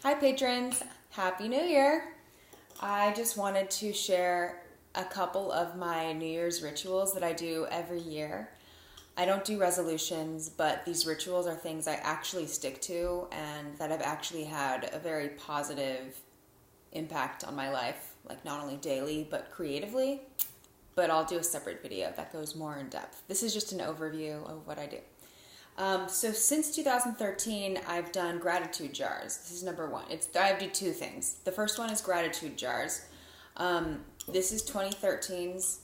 Hi patrons, Happy New Year! I just wanted to share a couple of my New Year's rituals that I do every year. I don't do resolutions, but these rituals are things I actually stick to and that have actually had a very positive impact on my life, like not only daily but creatively. But I'll do a separate video that goes more in depth. This is just an overview of what I do. So since 2013, I've done gratitude jars. This is number one. I do two things. The first one is gratitude jars. This is 2013's.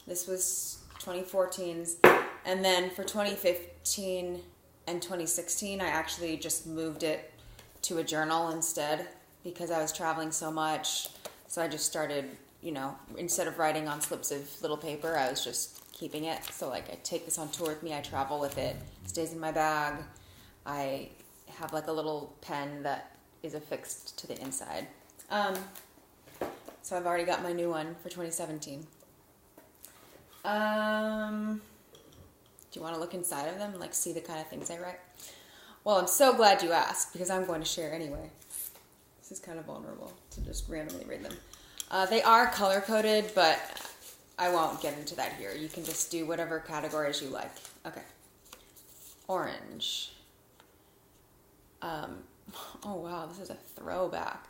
This was 2014's. And then for 2015 and 2016, I actually just moved it to a journal instead because I was traveling so much. So I just started, instead of writing on slips of little paper, I was just keeping it. So I take this on tour with me, I travel with it, stays in my bag. I have a little pen that is affixed to the inside. So I've already got my new one for 2017. Do you want to look inside of them and see the kind of things I write? Well, I'm so glad you asked because I'm going to share anyway. This is kind of vulnerable to just randomly read them. They are color-coded, but I won't get into that here. You can just do whatever categories you like. Okay. Orange. Oh, wow, this is a throwback.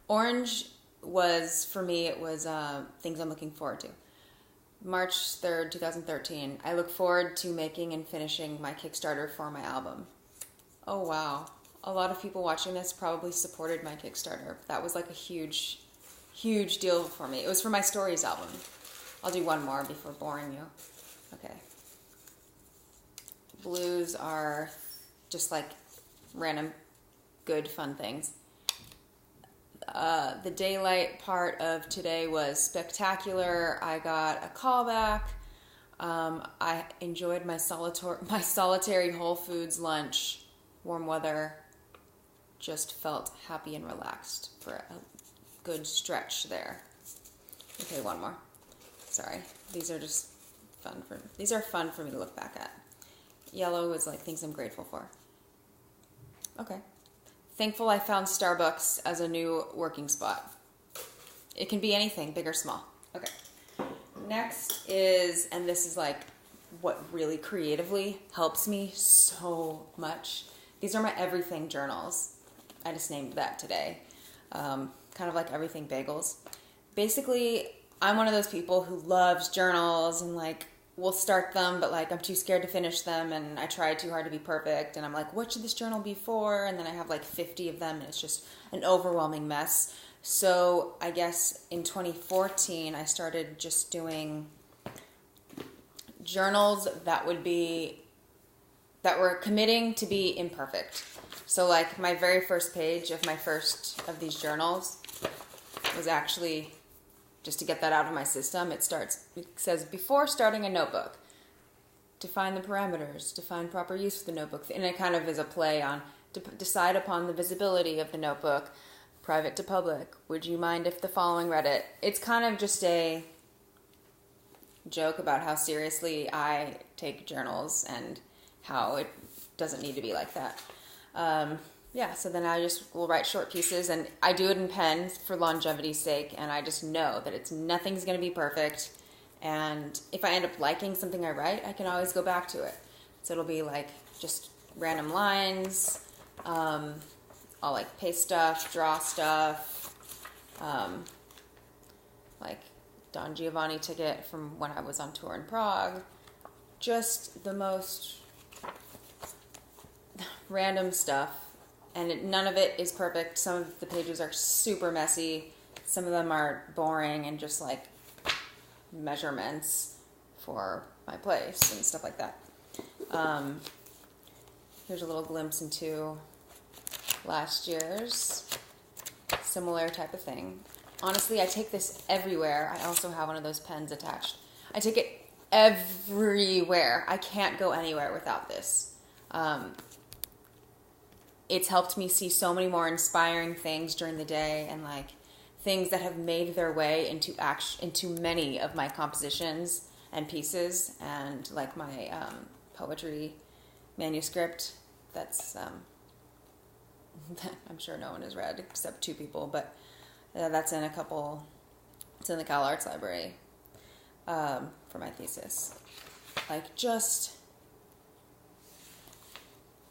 Orange was, for me, it was things I'm looking forward to. March 3rd, 2013. I look forward to making and finishing my Kickstarter for my album. Oh, wow. A lot of people watching this probably supported my Kickstarter. That was a huge, huge deal for me. It was for my Stories album. I'll do one more before boring you. Okay. Blues are just random, good, fun things. The daylight part of today was spectacular. I got a callback. I enjoyed my solitary Whole Foods lunch. Warm weather. Just felt happy and relaxed for a good stretch there. Okay, one more. Sorry, these are just fun for me to look back at. Yellow is things I'm grateful for. Okay. Thankful I found Starbucks as a new working spot. It can be anything, big or small. Okay. Next is, and this is what really creatively helps me so much. These are my everything journals. I just named that today. Kind of like everything bagels. Basically, I'm one of those people who loves journals and will start them, but I'm too scared to finish them and I try too hard to be perfect and I'm what should this journal be for? And then I have 50 of them and it's just an overwhelming mess. So I guess in 2014 I started just doing journals that were committing to be imperfect. So my very first page of my first of these journals was actually, just to get that out of my system, it says, before starting a notebook, define the parameters, define proper use of the notebook. And it kind of is a play on, decide upon the visibility of the notebook, private to public. Would you mind if the following read it? It's kind of just a joke about how seriously I take journals and how it doesn't need to be like that. So then I just will write short pieces, and I do it in pen for longevity's sake, and I just know that nothing's going to be perfect, and if I end up liking something I write, I can always go back to it. So it'll be just random lines, I'll paste stuff, draw stuff, Don Giovanni ticket from when I was on tour in Prague, just the most random stuff. And none of it is perfect. Some of the pages are super messy. Some of them are boring and just measurements for my place and stuff like that. Here's a little glimpse into last year's similar type of thing. Honestly, I take this everywhere. I also have one of those pens attached. I take it everywhere. I can't go anywhere without this. It's helped me see so many more inspiring things during the day and things that have made their way into many of my compositions and pieces and my poetry manuscript that's I'm sure no one has read except 2 people, but that's in it's in the Cal Arts Library for my thesis. Like, just,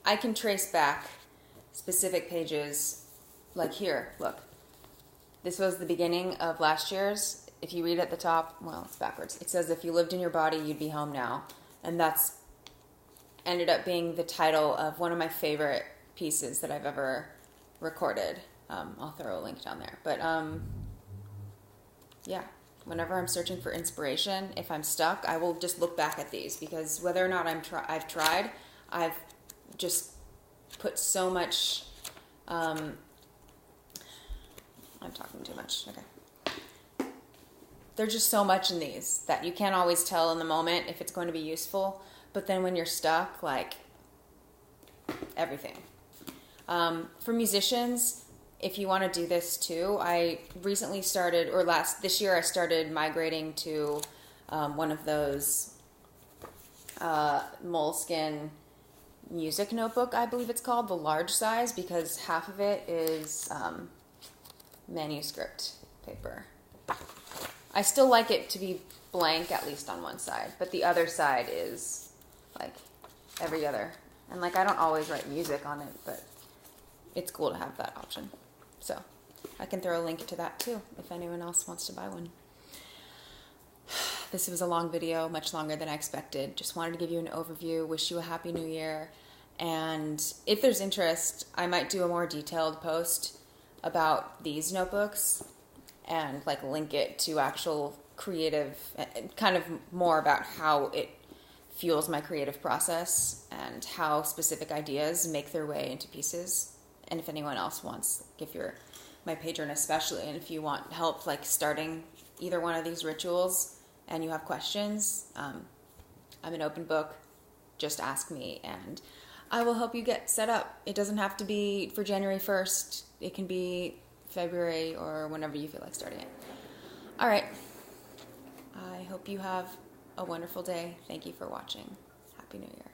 I can trace back specific pages, like here, look. This was the beginning of last year's. If you read at the top, well, it's backwards. It says, if you lived in your body, you'd be home now. And that's ended up being the title of one of my favorite pieces that I've ever recorded. I'll throw a link down there. But yeah, whenever I'm searching for inspiration, if I'm stuck, I will just look back at these, because whether or not I've tried, I've just put so much... I'm talking too much. Okay. There's just so much in these that you can't always tell in the moment if it's going to be useful. But then when you're stuck, like, everything. For musicians, if you want to do this too, I recently started, or this year I started migrating to one of those Moleskine music notebook, I believe it's called, the large size, because half of it is manuscript paper. I still like it to be blank, at least on one side, but the other side is like every other. And like, I don't always write music on it, but it's cool to have that option. So I can throw a link to that too if anyone else wants to buy one. This was a long video, much longer than I expected. Just wanted to give you an overview, wish you a happy new year. And if there's interest, I might do a more detailed post about these notebooks and like link it to actual creative, kind of more about how it fuels my creative process and how specific ideas make their way into pieces. And if anyone else wants, if you're my patron especially, and if you want help like starting either one of these rituals and you have questions, I'm an open book. Just ask me and I will help you get set up. It doesn't have to be for January 1st. It can be February or whenever you feel like starting it. All right. I hope you have a wonderful day. Thank you for watching. Happy New Year.